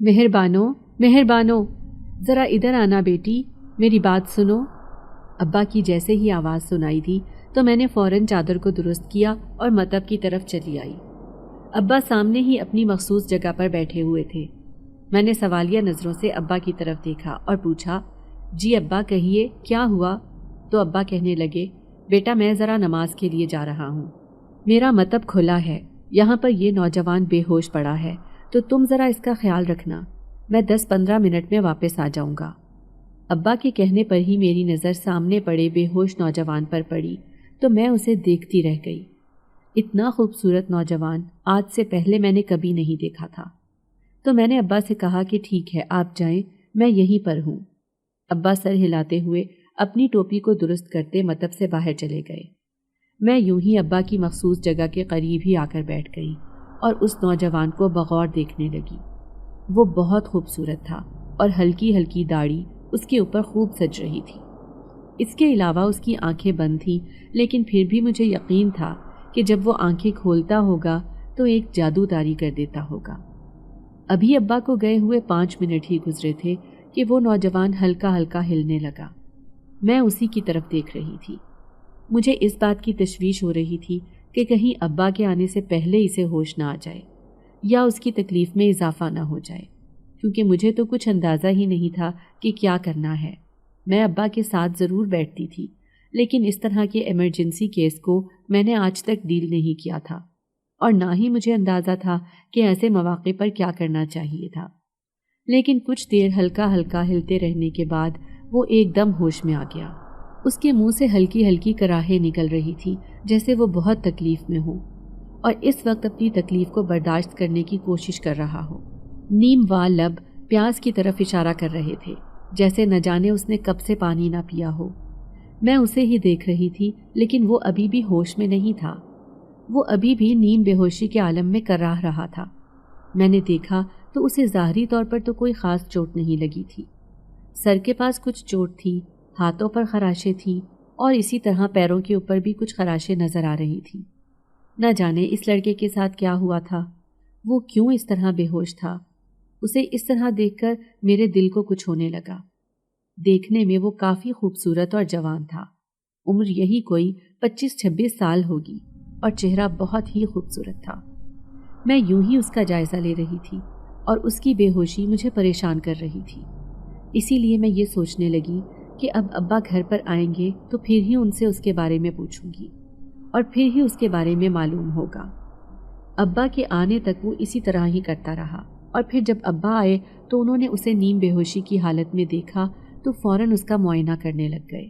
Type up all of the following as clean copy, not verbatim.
مہربانو مہربانو، ذرا ادھر آنا بیٹی، میری بات سنو۔ ابا کی جیسے ہی آواز سنائی دی تو میں نے فوراً چادر کو درست کیا اور مطب کی طرف چلی آئی۔ ابا سامنے ہی اپنی مخصوص جگہ پر بیٹھے ہوئے تھے۔ میں نے سوالیہ نظروں سے ابا کی طرف دیکھا اور پوچھا، جی ابا کہیے کیا ہوا؟ تو ابا کہنے لگے، بیٹا میں ذرا نماز کے لیے جا رہا ہوں، میرا مطب کھلا ہے، یہاں پر یہ نوجوان بے ہوش پڑا ہے، تو تم ذرا اس کا خیال رکھنا، میں 10-15 منٹ میں واپس آ جاؤں گا۔ ابا کے کہنے پر ہی میری نظر سامنے پڑے بے ہوش نوجوان پر پڑی تو میں اسے دیکھتی رہ گئی۔ اتنا خوبصورت نوجوان آج سے پہلے میں نے کبھی نہیں دیکھا تھا۔ تو میں نے ابا سے کہا کہ ٹھیک ہے آپ جائیں، میں یہیں پر ہوں۔ ابا سر ہلاتے ہوئے اپنی ٹوپی کو درست کرتے مطب سے باہر چلے گئے۔ میں یوں ہی ابا کی مخصوص جگہ کے قریب ہی آ کر بیٹھ گئی اور اس نوجوان کو بغور دیکھنے لگی۔ وہ بہت خوبصورت تھا اور ہلکی ہلکی داڑھی اس کے اوپر خوب سج رہی تھی۔ اس کے علاوہ اس کی آنکھیں بند تھیں، لیکن پھر بھی مجھے یقین تھا کہ جب وہ آنکھیں کھولتا ہوگا تو ایک جادو طاری کر دیتا ہوگا۔ ابھی ابا کو گئے ہوئے 5 منٹ ہی گزرے تھے کہ وہ نوجوان ہلکا ہلکا ہلنے لگا۔ میں اسی کی طرف دیکھ رہی تھی۔ مجھے اس بات کی تشویش ہو رہی تھی کہ کہیں ابا کے آنے سے پہلے اسے ہوش نہ آ جائے یا اس کی تکلیف میں اضافہ نہ ہو جائے، کیونکہ مجھے تو کچھ اندازہ ہی نہیں تھا کہ کیا کرنا ہے۔ میں ابا کے ساتھ ضرور بیٹھتی تھی، لیکن اس طرح کے ایمرجنسی کیس کو میں نے آج تک ڈیل نہیں کیا تھا، اور نہ ہی مجھے اندازہ تھا کہ ایسے مواقع پر کیا کرنا چاہیے تھا۔ لیکن کچھ دیر ہلکا ہلکا ہلتے رہنے کے بعد وہ ایک دم ہوش میں آ گیا۔ اس کے منہ سے ہلکی ہلکی کراہیں نکل رہی تھی، جیسے وہ بہت تکلیف میں ہو اور اس وقت اپنی تکلیف کو برداشت کرنے کی کوشش کر رہا ہو۔ نیم وال لب پیاس کی طرف اشارہ کر رہے تھے، جیسے نہ جانے اس نے کب سے پانی نہ پیا ہو۔ میں اسے ہی دیکھ رہی تھی، لیکن وہ ابھی بھی ہوش میں نہیں تھا۔ وہ ابھی بھی نیم بے ہوشی کے عالم میں کراہ رہا تھا۔ میں نے دیکھا تو اسے ظاہری طور پر تو کوئی خاص چوٹ نہیں لگی تھی۔ سر کے پاس کچھ چوٹ تھی، ہاتھوں پر خراشیں تھیں، اور اسی طرح پیروں کے اوپر بھی کچھ خراشیں نظر آ رہی تھیں۔ نہ جانے اس لڑکے کے ساتھ کیا ہوا تھا، وہ کیوں اس طرح بے ہوش تھا۔ اسے اس طرح دیکھ کر میرے دل کو کچھ ہونے لگا۔ دیکھنے میں وہ کافی خوبصورت اور جوان تھا، عمر یہی کوئی 25-26 سال ہوگی، اور چہرہ بہت ہی خوبصورت تھا۔ میں یوں ہی اس کا جائزہ لے رہی تھی اور اس کی بے ہوشی مجھے پریشان کر رہی تھی۔ اسی لیے میں یہ سوچنے لگی کہ اب ابا گھر پر آئیں گے تو پھر ہی ان سے اس کے بارے میں پوچھوں گی اور پھر ہی اس کے بارے میں معلوم ہوگا۔ ابا کے آنے تک وہ اسی طرح ہی کرتا رہا، اور پھر جب ابا آئے تو انہوں نے اسے نیم بے ہوشی کی حالت میں دیکھا تو فوراً اس کا معائنہ کرنے لگ گئے۔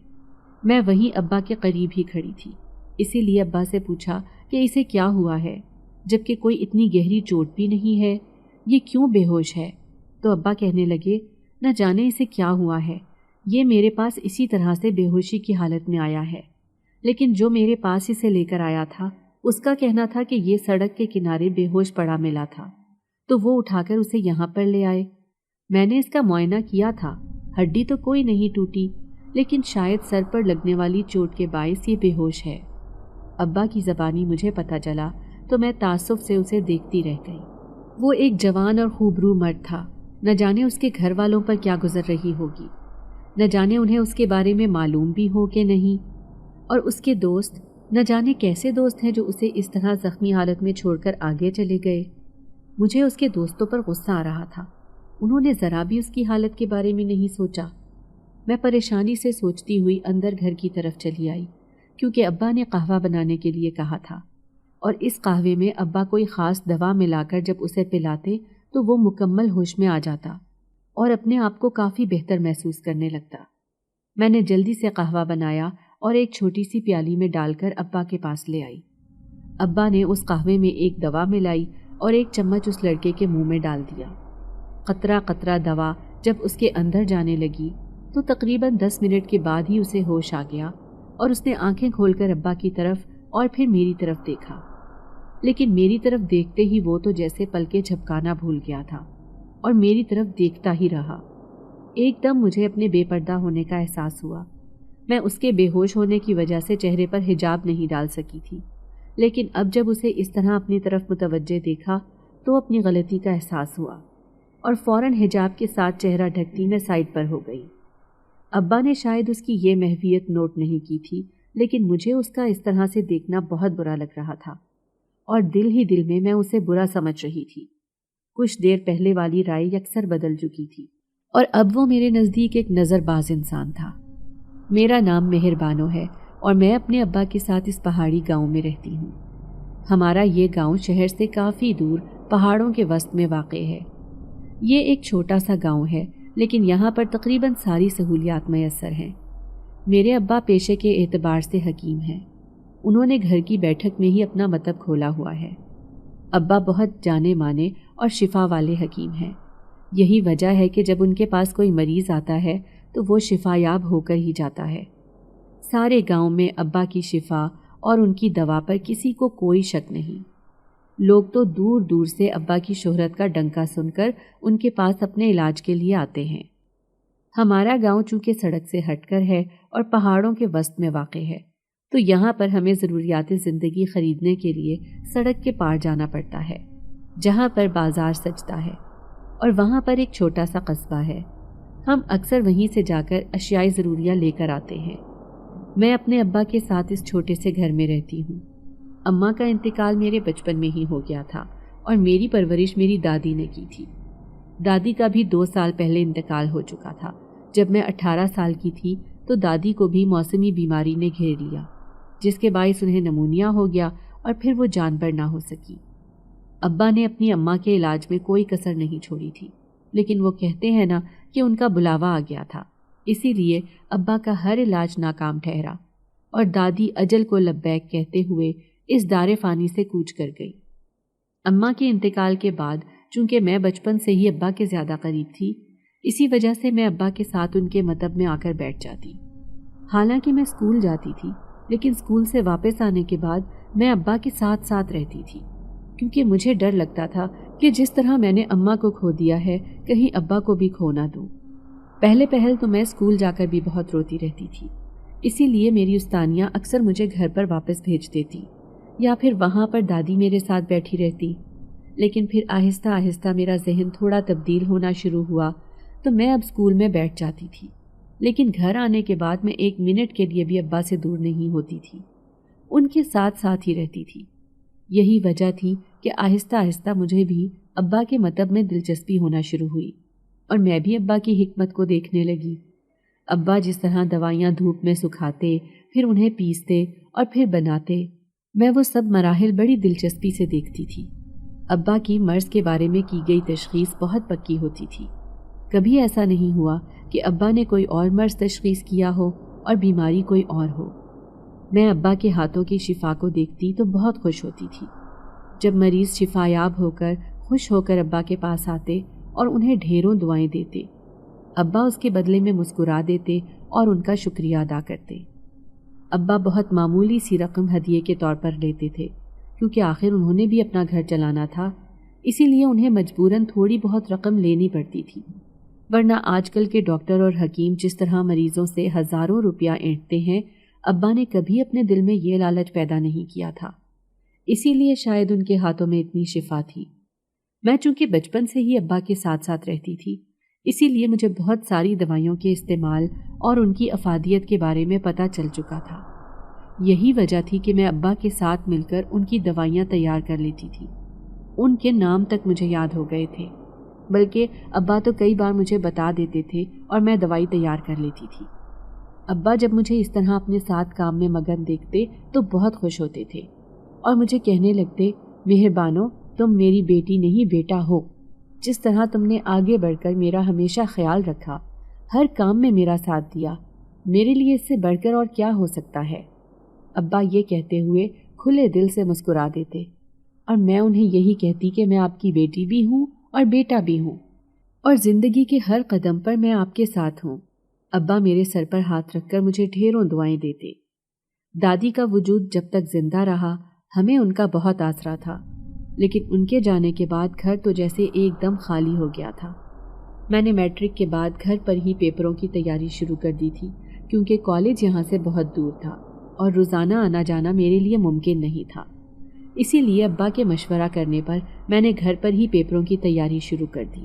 میں وہیں ابا کے قریب ہی کھڑی تھی، اسی لیے ابا سے پوچھا کہ اسے کیا ہوا ہے، جبکہ کوئی اتنی گہری چوٹ بھی نہیں ہے، یہ کیوں بے ہوش ہے؟ تو ابا کہنے لگے، نہ جانے اسے کیا ہوا ہے، یہ میرے پاس اسی طرح سے بے ہوشی کی حالت میں آیا ہے، لیکن جو میرے پاس اسے لے کر آیا تھا اس کا کہنا تھا کہ یہ سڑک کے کنارے بے ہوش پڑا ملا تھا، تو وہ اٹھا کر اسے یہاں پر لے آئے۔ میں نے اس کا معائنہ کیا تھا، ہڈی تو کوئی نہیں ٹوٹی، لیکن شاید سر پر لگنے والی چوٹ کے باعث یہ بے ہوش ہے۔ ابا کی زبانی مجھے پتہ چلا تو میں تعصب سے اسے دیکھتی رہ گئی۔ وہ ایک جوان اور خوبرو مرد تھا، نہ جانے اس کے گھر والوں پر کیا گزر رہی ہوگی، نہ جانے انہیں اس کے بارے میں معلوم بھی ہو کہ نہیں، اور اس کے دوست نہ جانے کیسے دوست ہیں جو اسے اس طرح زخمی حالت میں چھوڑ کر آگے چلے گئے۔ مجھے اس کے دوستوں پر غصہ آ رہا تھا، انہوں نے ذرا بھی اس کی حالت کے بارے میں نہیں سوچا۔ میں پریشانی سے سوچتی ہوئی اندر گھر کی طرف چلی آئی، کیونکہ ابا نے قہوہ بنانے کے لیے کہا تھا، اور اس قہوے میں ابا کوئی خاص دوا ملا کر جب اسے پلاتے تو وہ مکمل ہوش میں آ جاتا اور اپنے آپ کو کافی بہتر محسوس کرنے لگتا۔ میں نے جلدی سے قہوہ بنایا اور ایک چھوٹی سی پیالی میں ڈال کر ابا کے پاس لے آئی۔ ابا نے اس قہوے میں ایک دوا ملائی اور ایک چمچ اس لڑکے کے منہ میں ڈال دیا۔ قطرہ قطرہ دوا جب اس کے اندر جانے لگی تو تقریباً 10 منٹ کے بعد ہی اسے ہوش آ گیا، اور اس نے آنکھیں کھول کر ابا کی طرف اور پھر میری طرف دیکھا، لیکن میری طرف دیکھتے ہی وہ تو جیسے پلکیں جھپکانا بھول گیا تھا اور میری طرف دیکھتا ہی رہا۔ ایک دم مجھے اپنے بے پردہ ہونے کا احساس ہوا۔ میں اس کے بے ہوش ہونے کی وجہ سے چہرے پر حجاب نہیں ڈال سکی تھی، لیکن اب جب اسے اس طرح اپنی طرف متوجہ دیکھا تو اپنی غلطی کا احساس ہوا۔ اور فوراً حجاب کے ساتھ چہرہ ڈھکتی میں سائڈ پر ہو گئی۔ ابا نے شاید اس کی یہ محویت نوٹ نہیں کی تھی، لیکن مجھے اس کا اس طرح سے دیکھنا بہت برا لگ رہا تھا، اور دل ہی دل میں اسے برا سمجھ رہی تھی۔ کچھ دیر پہلے والی رائے یکسر بدل چکی تھی، اور اب وہ میرے نزدیک ایک نظر باز انسان تھا۔ میرا نام مہر بانو ہے، اور میں اپنے ابا کے ساتھ اس پہاڑی گاؤں میں رہتی ہوں۔ ہمارا یہ گاؤں شہر سے کافی دور پہاڑوں کے وسط میں واقع ہے۔ یہ ایک چھوٹا سا گاؤں ہے، لیکن یہاں پر تقریباً ساری سہولیات میسر ہیں۔ میرے ابا پیشے کے اعتبار سے حکیم ہیں۔ انہوں نے گھر کی بیٹھک میں ہی اپنا مطب کھولا ہوا ہے۔ ابا بہت جانے مانے اور شفا والے حکیم ہیں۔ یہی وجہ ہے کہ جب ان کے پاس کوئی مریض آتا ہے تو وہ شفا یاب ہو کر ہی جاتا ہے۔ سارے گاؤں میں ابا کی شفا اور ان کی دوا پر کسی کو کوئی شک نہیں۔ لوگ تو دور دور سے ابا کی شہرت کا ڈنکا سن کر ان کے پاس اپنے علاج کے لیے آتے ہیں۔ ہمارا گاؤں چونکہ سڑک سے ہٹ کر ہے اور پہاڑوں کے وسط میں واقع ہے، تو یہاں پر ہمیں ضروریات زندگی خریدنے کے لیے سڑک کے پار جانا پڑتا ہے، جہاں پر بازار سجتا ہے، اور وہاں پر ایک چھوٹا سا قصبہ ہے۔ ہم اکثر وہیں سے جا کر اشیاء ضروریہ لے کر آتے ہیں۔ میں اپنے ابا کے ساتھ اس چھوٹے سے گھر میں رہتی ہوں۔ اماں کا انتقال میرے بچپن میں ہی ہو گیا تھا، اور میری پرورش میری دادی نے کی تھی۔ دادی کا بھی 2 سال پہلے انتقال ہو چکا تھا۔ جب میں 18 سال کی تھی تو دادی کو بھی موسمی بیماری نے گھیر لیا، جس کے باعث انہیں نمونیا ہو گیا اور پھر وہ جانبر نہ ہو سکی۔ ابا نے اپنی اماں کے علاج میں کوئی کسر نہیں چھوڑی تھی، لیکن وہ کہتے ہیں نا کہ ان کا بلاوا آ گیا تھا، اسی لیے ابا کا ہر علاج ناکام ٹھہرا، اور دادی اجل کو لبیک کہتے ہوئے اس دار فانی سے کوچ کر گئی۔ اماں کے انتقال کے بعد چونکہ میں بچپن سے ہی ابا کے زیادہ قریب تھی، اسی وجہ سے میں ابا کے ساتھ ان کے مطب میں آ کر بیٹھ جاتی۔ حالانکہ میں اسکول جاتی تھی، لیکن اسکول سے واپس آنے کے بعد میں ابا کے ساتھ ساتھ رہتی تھی، کیونکہ مجھے ڈر لگتا تھا کہ جس طرح میں نے اماں کو کھو دیا ہے کہیں ابا کو بھی کھو نہ دوں۔ پہلے تو میں اسکول جا کر بھی بہت روتی رہتی تھی، اسی لیے میری استانیاں اکثر مجھے گھر پر واپس بھیج دیتی، یا پھر وہاں پر دادی میرے ساتھ بیٹھی رہتی۔ لیکن پھر آہستہ آہستہ میرا ذہن تھوڑا تبدیل ہونا شروع ہوا، تو میں اب اسکول میں بیٹھ جاتی تھی، لیکن گھر آنے کے بعد میں 1 منٹ کے لیے بھی ابا سے دور نہیں ہوتی تھی، ان کے ساتھ ساتھ ہی رہتی تھی۔ یہی وجہ تھی کہ آہستہ آہستہ مجھے بھی ابا کے مطب میں دلچسپی ہونا شروع ہوئی، اور میں بھی ابا کی حکمت کو دیکھنے لگی۔ ابا جس طرح دوائیاں دھوپ میں سکھاتے، پھر انہیں پیستے اور پھر بناتے، میں وہ سب مراحل بڑی دلچسپی سے دیکھتی تھی۔ ابا کی مرض کے بارے میں کی گئی تشخیص بہت پکی ہوتی تھی۔ کبھی ایسا نہیں ہوا کہ ابا نے کوئی اور مرض تشخیص کیا ہو اور بیماری کوئی اور ہو۔ میں ابا کے ہاتھوں کی شفا کو دیکھتی تو بہت خوش ہوتی تھی۔ جب مریض شفا یاب ہو کر خوش ہو کر ابا کے پاس آتے اور انہیں ڈھیروں دعائیں دیتے، ابا اس کے بدلے میں مسکرا دیتے اور ان کا شکریہ ادا کرتے۔ ابا بہت معمولی سی رقم ہدیے کے طور پر لیتے تھے، کیونکہ آخر انہوں نے بھی اپنا گھر چلانا تھا، اسی لیے انہیں مجبوراً تھوڑی بہت رقم لینی پڑتی تھی، ورنہ آج کل کے ڈاکٹر اور حکیم جس طرح مریضوں سے ہزاروں روپیہ اینٹتے ہیں، ابا نے کبھی اپنے دل میں یہ لالچ پیدا نہیں کیا تھا، اسی لیے شاید ان کے ہاتھوں میں اتنی شفا تھی۔ میں چونکہ بچپن سے ہی ابا کے ساتھ ساتھ رہتی تھی، اسی لیے مجھے بہت ساری دوائیوں کے استعمال اور ان کی افادیت کے بارے میں پتہ چل چکا تھا۔ یہی وجہ تھی کہ میں ابا کے ساتھ مل کر ان کی دوائیاں تیار کر لیتی تھی۔ ان کے نام تک مجھے یاد ہو گئے تھے، بلکہ ابا تو کئی بار مجھے بتا دیتے تھے اور میں دوائی تیار کر لیتی تھی۔ ابا جب مجھے اس طرح اپنے ساتھ کام میں مگن دیکھتے تو بہت خوش ہوتے تھے اور مجھے کہنے لگتے، مہربانو، تم میری بیٹی نہیں بیٹا ہو۔ جس طرح تم نے آگے بڑھ کر میرا ہمیشہ خیال رکھا، ہر کام میں میرا ساتھ دیا، میرے لیے اس سے بڑھ کر اور کیا ہو سکتا ہے۔ ابا یہ کہتے ہوئے کھلے دل سے مسکرا دیتے، اور میں انہیں یہی کہتی کہ میں آپ کی بیٹی بھی ہوں اور بیٹا بھی ہوں، اور زندگی کے ہر قدم پر میں آپ کے ساتھ ہوں۔ ابا میرے سر پر ہاتھ رکھ کر مجھے ڈھیروں دعائیں دیتے۔ دادی کا وجود جب تک زندہ رہا ہمیں ان کا بہت آسرا تھا، لیکن ان کے جانے کے بعد گھر تو جیسے ایک دم خالی ہو گیا تھا۔ میں نے میٹرک کے بعد گھر پر ہی پیپروں کی تیاری شروع کر دی تھی، کیونکہ کالج یہاں سے بہت دور تھا اور روزانہ آنا جانا میرے لیے ممکن نہیں تھا۔ اسی لیے ابا کے مشورہ کرنے پر میں نے گھر پر ہی پیپروں کی تیاری شروع کر دی۔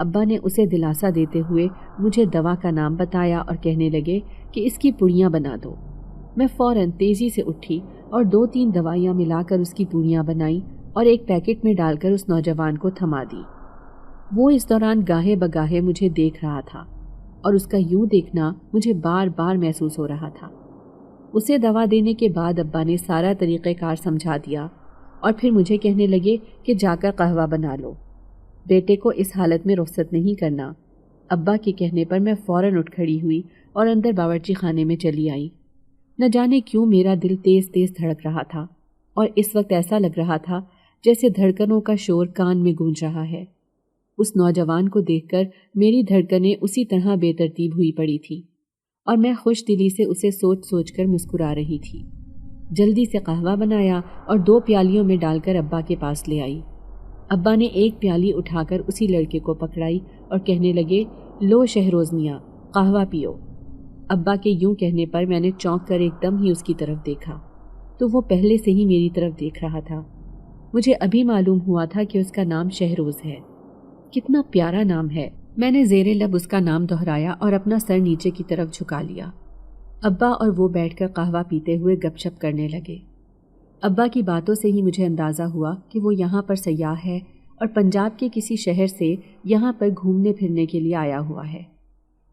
ابا نے اسے دلاسا دیتے ہوئے مجھے دوا کا نام بتایا اور کہنے لگے کہ اس کی پوڑیاں بنا دو۔ میں فوراً تیزی سے اٹھی اور 2-3 دوائیاں ملا کر اس کی پوڑیاں بنائیں اور ایک پیکٹ میں ڈال کر اس نوجوان کو تھما دی۔ وہ اس دوران گاہے بگاہے مجھے دیکھ رہا تھا اور اس کا یوں دیکھنا مجھے بار بار محسوس ہو رہا تھا۔ اسے دوا دینے کے بعد ابا نے سارا طریقہ کار سمجھا دیا اور پھر مجھے کہنے لگے کہ جا کر قہوہ بنا لو، بیٹے کو اس حالت میں رخصت نہیں کرنا۔ ابا کے کہنے پر میں فوراً اٹھ کھڑی ہوئی اور اندر باورچی خانے میں چلی آئی۔ نہ جانے کیوں میرا دل تیز تیز دھڑک رہا تھا اور اس وقت ایسا لگ رہا تھا جیسے دھڑکنوں کا شور کان میں گونج رہا ہے۔ اس نوجوان کو دیکھ کر میری دھڑکنیں اسی طرح بے ترتیب ہوئی پڑی تھی اور میں خوش دلی سے اسے سوچ سوچ کر مسکرا رہی تھی۔ جلدی سے قہوہ بنایا اور 2 پیالیوں میں ڈال کر ابا کے پاس لے آئی۔ ابا نے ایک پیالی اٹھا کر اسی لڑکے کو پکڑائی اور کہنے لگے، لو شہروز میاں، قہوہ پیو۔ ابا کے یوں کہنے پر میں نے چونک کر ایک دم ہی اس کی طرف دیکھا تو وہ پہلے سے ہی میری طرف دیکھ رہا تھا۔ مجھے ابھی معلوم ہوا تھا کہ اس کا نام شہروز ہے۔ کتنا پیارا نام ہے۔ میں نے زیر لب اس کا نام دہرایا اور اپنا سر نیچے کی طرف جھکا لیا۔ ابا اور وہ بیٹھ کر قہوہ پیتے ہوئے گپ شپ کرنے لگے۔ ابا کی باتوں سے ہی مجھے اندازہ ہوا کہ وہ یہاں پر سیاح ہے اور پنجاب کے کسی شہر سے یہاں پر گھومنے پھرنے کے لیے آیا ہوا ہے۔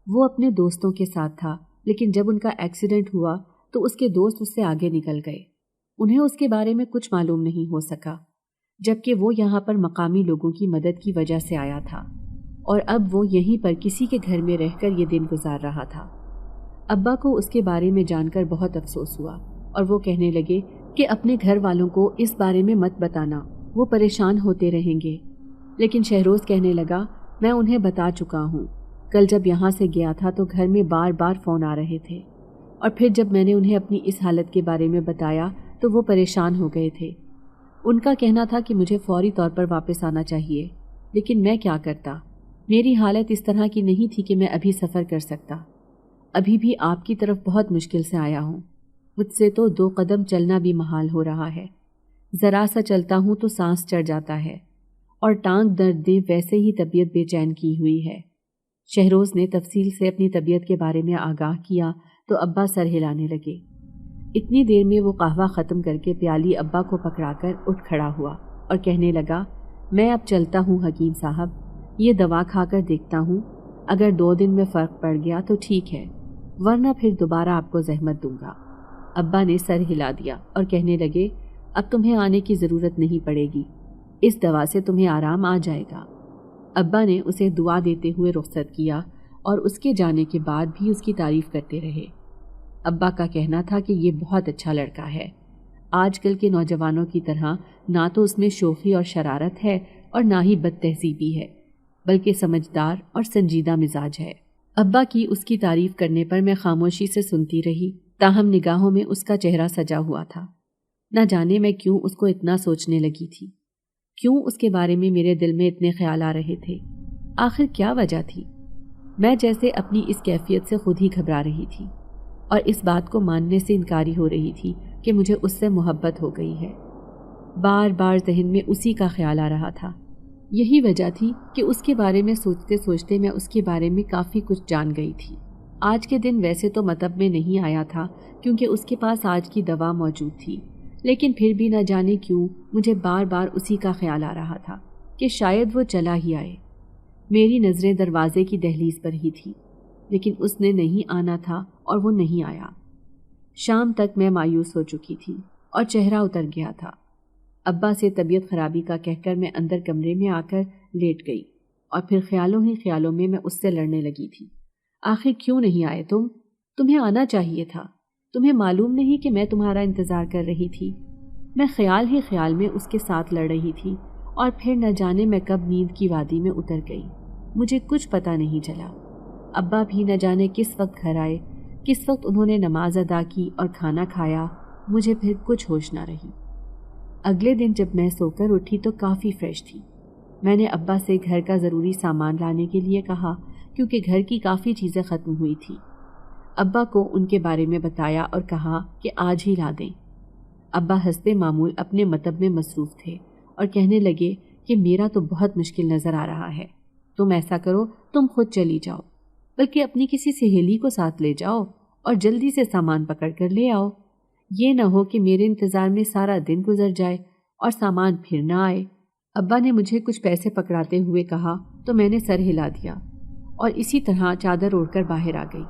وہ اپنے دوستوں کے ساتھ تھا، لیکن جب ان کا ایکسیڈنٹ ہوا تو اس کے دوست اس سے آگے نکل گئے۔ انہیں اس کے بارے میں کچھ معلوم نہیں ہو سکا، جبکہ وہ یہاں پر مقامی لوگوں کی مدد کی وجہ سے آیا تھا اور اب وہ یہیں پر کسی کے گھر میں رہ کر یہ دن گزار رہا تھا۔ ابا کو اس کے بارے میں جان کر بہت افسوس ہوا اور وہ کہنے لگے کہ اپنے گھر والوں کو اس بارے میں مت بتانا، وہ پریشان ہوتے رہیں گے۔ لیکن شہروز کہنے لگا، میں انہیں بتا چکا ہوں۔ کل جب یہاں سے گیا تھا تو گھر میں بار بار فون آ رہے تھے اور پھر جب میں نے انہیں اپنی اس حالت کے بارے میں بتایا تو وہ پریشان ہو گئے تھے۔ ان کا کہنا تھا کہ مجھے فوری طور پر واپس آنا چاہیے، لیکن میں کیا کرتا؟ میری حالت اس طرح کی نہیں تھی کہ میں ابھی سفر کر سکتا۔ ابھی بھی آپ کی طرف بہت مشکل سے آیا ہوں۔ مجھ سے تو 2 قدم چلنا بھی محال ہو رہا ہے۔ ذرا سا چلتا ہوں تو سانس چڑھ جاتا ہے اور ٹانگ درد دے ویسے ہی طبیعت بے چین کی ہوئی ہے۔ شہروز نے تفصیل سے اپنی طبیعت کے بارے میں آگاہ کیا تو ابا سر ہلانے لگے۔ اتنی دیر میں وہ قہوہ ختم کر کے پیالی ابا کو پکڑا کر اٹھ کھڑا ہوا اور کہنے لگا، میں اب چلتا ہوں حکیم صاحب، یہ دوا کھا کر دیکھتا ہوں، اگر 2 دن میں فرق پڑ گیا تو ٹھیک ہے، ورنہ پھر دوبارہ آپ کو زحمت دوں گا۔ ابا نے سر ہلا دیا اور کہنے لگے، اب تمہیں آنے کی ضرورت نہیں پڑے گی، اس دوا سے تمہیں آرام آ جائے گا۔ ابا نے اسے دعا دیتے ہوئے رخصت کیا اور اس کے جانے کے بعد بھی اس کی تعریف کرتے رہے۔ ابا کا کہنا تھا کہ یہ بہت اچھا لڑکا ہے، آج کل کے نوجوانوں کی طرح نہ تو اس میں شوخی اور شرارت ہے اور نہ ہی بد تہذیبی ہے، بلکہ سمجھدار اور سنجیدہ مزاج ہے۔ ابا کی اس کی تعریف کرنے پر میں خاموشی سے سنتی رہی، تاہم نگاہوں میں اس کا چہرہ سجا ہوا تھا۔ نہ جانے میں کیوں اس کو اتنا سوچنے لگی تھی، کیوں اس کے بارے میں میرے دل میں اتنے خیال آ رہے تھے، آخر کیا وجہ تھی؟ میں جیسے اپنی اس کیفیت سے خود ہی گھبرا رہی تھی اور اس بات کو ماننے سے انکاری ہو رہی تھی کہ مجھے اس سے محبت ہو گئی ہے۔ بار بار ذہن میں اسی کا خیال آ رہا تھا۔ یہی وجہ تھی کہ اس کے بارے میں سوچتے سوچتے میں اس کے بارے میں کافی کچھ جان گئی تھی۔ آج کے دن ویسے تو مطب میں نہیں آیا تھا کیونکہ اس کے پاس آج کی دوا موجود تھی، لیکن پھر بھی نہ جانے کیوں مجھے بار بار اسی کا خیال آ رہا تھا کہ شاید وہ چلا ہی آئے۔ میری نظریں دروازے کی دہلیز پر ہی تھی، لیکن اس نے نہیں آنا تھا اور وہ نہیں آیا۔ شام تک میں مایوس ہو چکی تھی اور چہرہ اتر گیا تھا۔ ابا سے طبیعت خرابی کا کہہ کر میں اندر کمرے میں آ کر لیٹ گئی اور پھر خیالوں ہی خیالوں میں اس سے لڑنے لگی تھی۔ آخر کیوں نہیں آئے تم؟ تمہیں آنا چاہیے تھا۔ تمہیں معلوم نہیں کہ میں تمہارا انتظار کر رہی تھی؟ میں خیال ہی خیال میں اس کے ساتھ لڑ رہی تھی اور پھر نہ جانے میں کب نیند کی وادی میں اتر گئی، مجھے کچھ پتہ نہیں چلا۔ ابا بھی نہ جانے کس وقت گھر آئے، کس وقت انہوں نے نماز ادا کی اور کھانا کھایا، مجھے پھر کچھ ہوش نہ رہی۔ اگلے دن جب میں سو کر اٹھی تو کافی فریش تھی۔ میں نے ابا سے گھر کا ضروری سامان لانے کے لیے کہا کیونکہ گھر کی کافی چیزیں ختم ہوئی تھی۔ ابا کو ان کے بارے میں بتایا اور کہا کہ آج ہی لا دیں۔ ابا حسب معمول اپنے مطب میں مصروف تھے اور کہنے لگے کہ میرا تو بہت مشکل نظر آ رہا ہے، تم ایسا کرو، تم خود چلی جاؤ، بلکہ اپنی کسی سہیلی کو ساتھ لے جاؤ اور جلدی سے سامان پکڑ کر لے آؤ۔ یہ نہ ہو کہ میرے انتظار میں سارا دن گزر جائے اور سامان پھر نہ آئے۔ ابا نے مجھے کچھ پیسے پکڑاتے ہوئے کہا تو میں نے سر ہلا دیا اور اسی طرح چادر اوڑھ کر باہر آ گئی۔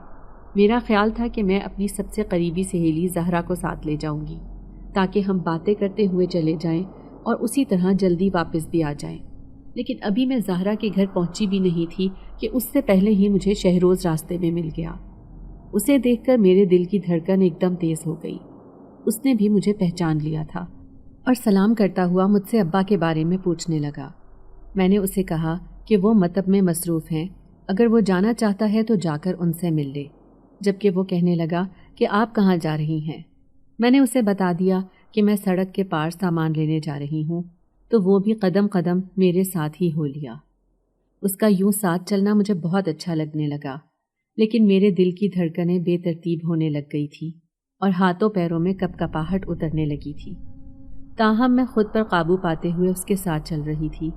میرا خیال تھا کہ میں اپنی سب سے قریبی سہیلی زہرا کو ساتھ لے جاؤں گی تاکہ ہم باتیں کرتے ہوئے چلے جائیں اور اسی طرح جلدی واپس بھی آ جائیں، لیکن ابھی میں زہرا کے گھر پہنچی بھی نہیں تھی کہ اس سے پہلے ہی مجھے شہروز راستے میں مل گیا۔ اسے دیکھ کر میرے دل کی دھڑکن ایک دم تیز ہو گئی۔ اس نے بھی مجھے پہچان لیا تھا اور سلام کرتا ہوا مجھ سے ابا کے بارے میں پوچھنے لگا۔ میں نے اسے کہا کہ وہ مطب میں مصروف ہیں، اگر وہ جانا چاہتا ہے تو جا کر ان سے مل لے، جبکہ وہ کہنے لگا کہ آپ کہاں جا رہی ہیں؟ میں نے اسے بتا دیا کہ میں سڑک کے پار سامان لینے جا رہی ہوں، تو وہ بھی قدم قدم میرے ساتھ ہی ہو لیا۔ اس کا یوں ساتھ چلنا مجھے بہت اچھا لگنے لگا، لیکن میرے دل کی دھڑکنیں بے ترتیب ہونے لگ گئی تھی اور ہاتھوں پیروں میں کپ کپاہٹ اترنے لگی تھی۔ تاہم میں خود پر قابو پاتے ہوئے اس کے ساتھ چل رہی تھی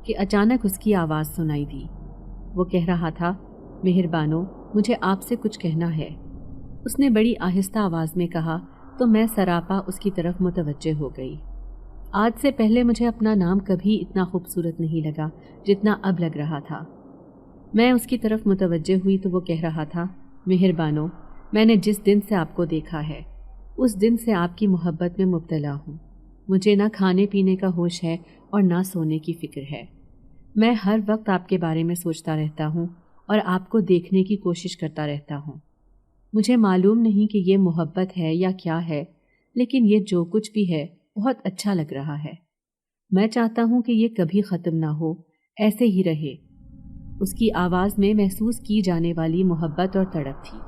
کہ اچانک اس کی آواز سنائی دی۔ وہ کہہ رہا تھا، مہربانو، مجھے آپ سے کچھ کہنا ہے۔ اس نے بڑی آہستہ آواز میں کہا تو میں سراپا اس کی طرف متوجہ ہو گئی۔ آج سے پہلے مجھے اپنا نام کبھی اتنا خوبصورت نہیں لگا جتنا اب لگ رہا تھا۔ میں اس کی طرف متوجہ ہوئی تو وہ کہہ رہا تھا، مہربانو، میں نے جس دن سے آپ کو دیکھا ہے اس دن سے آپ کی محبت میں مبتلا ہوں۔ مجھے نہ کھانے پینے کا ہوش ہے اور نہ سونے کی فکر ہے۔ میں ہر وقت آپ کے بارے میں سوچتا رہتا ہوں اور آپ کو دیکھنے کی کوشش کرتا رہتا ہوں۔ مجھے معلوم نہیں کہ یہ محبت ہے یا کیا ہے، لیکن یہ جو کچھ بھی ہے بہت اچھا لگ رہا ہے۔ میں چاہتا ہوں کہ یہ کبھی ختم نہ ہو، ایسے ہی رہے۔ اس کی آواز میں محسوس کی جانے والی محبت اور تڑپ تھی۔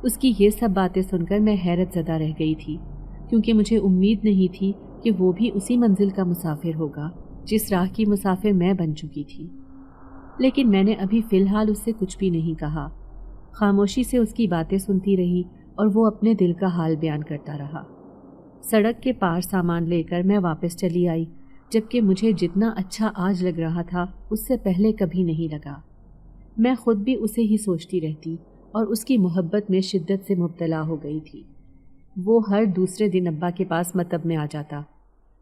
اس کی یہ سب باتیں سن کر میں حیرت زدہ رہ گئی تھی، کیونکہ مجھے امید نہیں تھی کہ وہ بھی اسی منزل کا مسافر ہوگا جس راہ کی مسافر میں بن چکی تھی۔ لیکن میں نے ابھی فی الحال اس سے کچھ بھی نہیں کہا، خاموشی سے اس کی باتیں سنتی رہی اور وہ اپنے دل کا حال بیان کرتا رہا۔ سڑک کے پار سامان لے کر میں واپس چلی آئی، جبکہ مجھے جتنا اچھا آج لگ رہا تھا اس سے پہلے کبھی نہیں لگا۔ میں خود بھی اسے ہی سوچتی رہتی اور اس کی محبت میں شدت سے مبتلا ہو گئی تھی۔ وہ ہر دوسرے دن ابا کے پاس مطب میں آ جاتا۔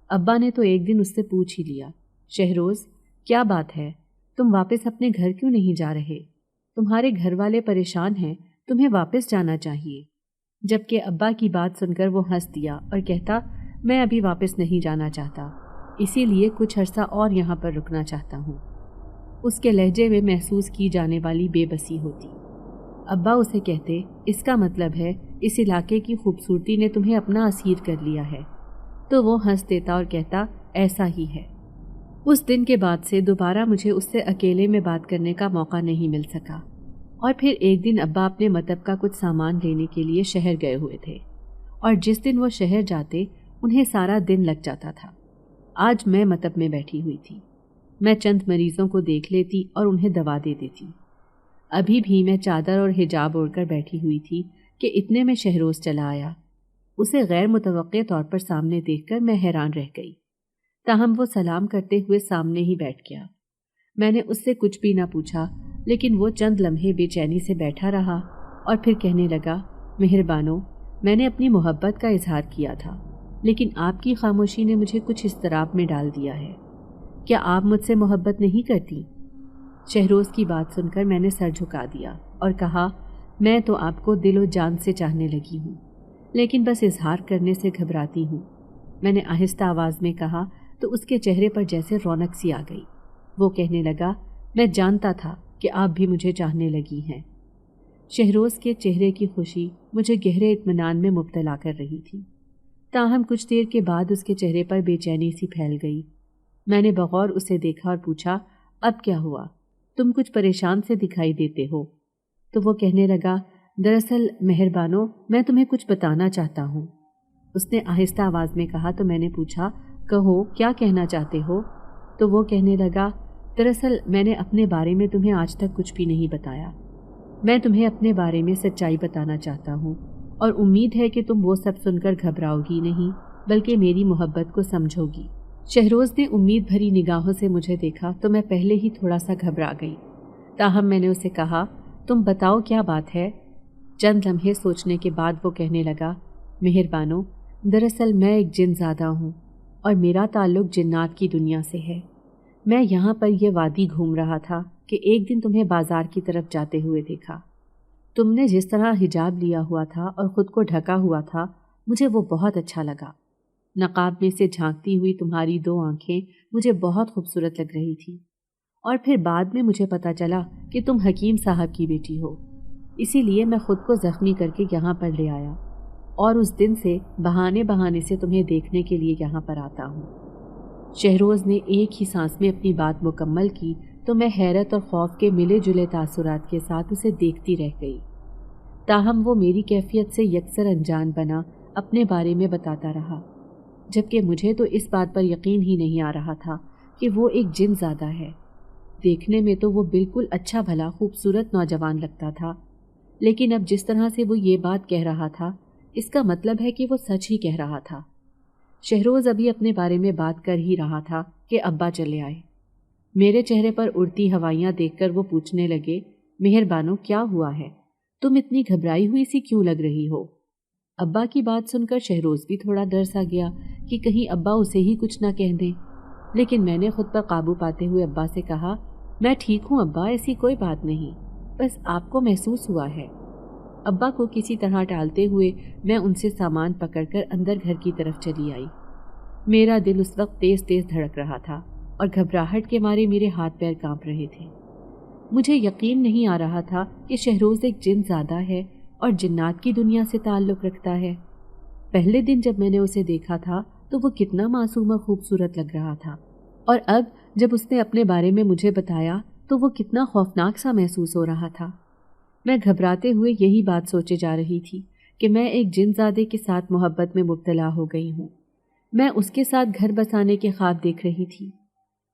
ابا نے تو ایک دن اس سے پوچھ ہی لیا، شہروز، کیا بات ہے؟ تم واپس اپنے گھر کیوں نہیں جا رہے؟ تمہارے گھر والے پریشان ہیں، تمہیں واپس جانا چاہیے۔ جبکہ ابا کی بات سن کر وہ ہنس دیا اور کہتا، میں ابھی واپس نہیں جانا چاہتا، اسی لیے کچھ عرصہ اور یہاں پر رکنا چاہتا ہوں۔ اس کے لہجے میں محسوس کی جانے والی بے بسی ہوتی۔ ابا اسے کہتے، اس کا مطلب ہے اس علاقے کی خوبصورتی نے تمہیں اپنا اسیر کر لیا ہے۔ تو وہ ہنس دیتا اور کہتا، ایسا ہی ہے۔ اس دن کے بعد سے دوبارہ مجھے اس سے اکیلے میں بات کرنے کا موقع نہیں مل سکا، اور پھر ایک دن ابا اپنے مطب کا کچھ سامان لینے کے لیے شہر گئے ہوئے تھے، اور جس دن وہ شہر جاتے انہیں سارا دن لگ جاتا تھا۔ آج میں مطب میں بیٹھی ہوئی تھی۔ میں چند مریضوں کو دیکھ لیتی اور انہیں دوا دے دیتی۔ ابھی بھی میں چادر اور حجاب اوڑھ کر بیٹھی ہوئی تھی کہ اتنے میں شہروز چلا آیا۔ اسے غیر متوقع طور پر سامنے دیکھ کر میں حیران رہ گئی، تاہم وہ سلام کرتے ہوئے سامنے ہی بیٹھ گیا۔ میں نے اس سے کچھ بھی نہ پوچھا، لیکن وہ چند لمحے بے چینی سے بیٹھا رہا اور پھر کہنے لگا، مہربانو، میں نے اپنی محبت کا اظہار کیا تھا، لیکن آپ کی خاموشی نے مجھے کچھ اضطراب میں ڈال دیا ہے۔ کیا آپ مجھ سے محبت نہیں کرتی؟ شہروز کی بات سن کر میں نے سر جھکا دیا اور کہا، میں تو آپ کو دل و جان سے چاہنے لگی ہوں، لیکن بس اظہار کرنے سے گھبراتی ہوں۔ میں نے آہستہ آواز میں کہا تو اس کے چہرے پر جیسے رونق سی آ گئی۔ وہ کہنے لگا، میں جانتا تھا کہ آپ بھی مجھے چاہنے لگی ہیں۔ شہروز کے چہرے کی خوشی مجھے گہرے اطمینان میں مبتلا کر رہی تھی، تاہم کچھ دیر کے بعد اس کے چہرے پر بے چینی سی پھیل گئی۔ میں نے بغور اسے دیکھا اور پوچھا، اب کیا ہوا؟ تم کچھ پریشان سے دکھائی دیتے ہو۔ تو وہ کہنے لگا، دراصل مہربانو، میں تمہیں کچھ بتانا چاہتا ہوں۔ اس نے آہستہ آواز میں کہا تو میں نے پوچھا، کہو، کیا کہنا چاہتے ہو؟ تو وہ کہنے لگا، دراصل میں نے اپنے بارے میں تمہیں آج تک کچھ بھی نہیں بتایا۔ میں تمہیں اپنے بارے میں سچائی بتانا چاہتا ہوں، اور امید ہے کہ تم وہ سب سن کر گھبراؤ گی نہیں، بلکہ میری محبت کو سمجھو گی۔ شہروز نے امید بھری نگاہوں سے مجھے دیکھا تو میں پہلے ہی تھوڑا سا گھبرا گئی، تاہم میں نے اسے کہا، تم بتاؤ کیا بات ہے؟ چند لمحے سوچنے کے بعد وہ کہنے لگا، مہر بانو، دراصل میں ایک جن زادہ ہوں اور میرا تعلق جنات کی دنیا سے ہے۔ میں یہاں پر یہ وادی گھوم رہا تھا کہ ایک دن تمہیں بازار کی طرف جاتے ہوئے دیکھا۔ تم نے جس طرح حجاب لیا ہوا تھا اور خود کو ڈھکا ہوا تھا، مجھے وہ بہت اچھا لگا۔ نقاب میں سے جھانکتی ہوئی تمہاری 2 آنکھیں مجھے بہت خوبصورت لگ رہی تھی، اور پھر بعد میں مجھے پتہ چلا کہ تم حکیم صاحب کی بیٹی ہو، اسی لیے میں خود کو زخمی کر کے یہاں پر لے آیا، اور اس دن سے بہانے سے تمہیں دیکھنے کے لیے یہاں پر آتا ہوں۔ شہروز نے ایک ہی سانس میں اپنی بات مکمل کی تو میں حیرت اور خوف کے ملے جلے تاثرات کے ساتھ اسے دیکھتی رہ گئی، تاہم وہ میری کیفیت سے یکسر انجان بنا اپنے بارے میں بتاتا رہا، جبکہ مجھے تو اس بات پر یقین ہی نہیں آ رہا تھا کہ وہ ایک جن زادہ ہے۔ دیکھنے میں تو وہ بالکل اچھا بھلا خوبصورت نوجوان لگتا تھا، لیکن اب جس طرح سے وہ یہ بات کہہ رہا تھا، اس کا مطلب ہے کہ وہ سچ ہی کہہ رہا تھا۔ شہروز ابھی اپنے بارے میں بات کر ہی رہا تھا کہ ابا چلے آئے۔ میرے چہرے پر اڑتی ہوائیاں دیکھ کر وہ پوچھنے لگے، مہر بانو، کیا ہوا ہے؟ تم اتنی گھبرائی ہوئی سی کیوں لگ رہی ہو؟ ابا کی بات سن کر شہروز بھی تھوڑا ڈر سا گیا کہ کہیں ابا اسے ہی کچھ نہ کہہ دیں، لیکن میں نے خود پر قابو پاتے ہوئے ابا سے کہا، میں ٹھیک ہوں ابا، ایسی کوئی بات نہیں، بس آپ کو محسوس ہوا ہے۔ ابا کو کسی طرح ٹالتے ہوئے میں ان سے سامان پکڑ کر اندر گھر کی طرف چلی آئی۔ میرا دل اس وقت تیز تیز دھڑک رہا تھا اور گھبراہٹ کے مارے میرے ہاتھ پیر کانپ رہے تھے۔ مجھے یقین نہیں آ رہا تھا کہ شہروز ایک جن زادہ ہے اور جنات کی دنیا سے تعلق رکھتا ہے۔ پہلے دن جب میں نے اسے دیکھا تھا تو وہ کتنا معصوم اور خوبصورت لگ رہا تھا، اور اب جب اس نے اپنے بارے میں مجھے بتایا تو وہ کتنا خوفناک سا محسوس ہو رہا تھا۔ میں گھبراتے ہوئے یہی بات سوچے جا رہی تھی کہ میں ایک جن زادے کے ساتھ محبت میں مبتلا ہو گئی ہوں۔ میں اس کے ساتھ گھر بسانے کے خواب دیکھ رہی تھی۔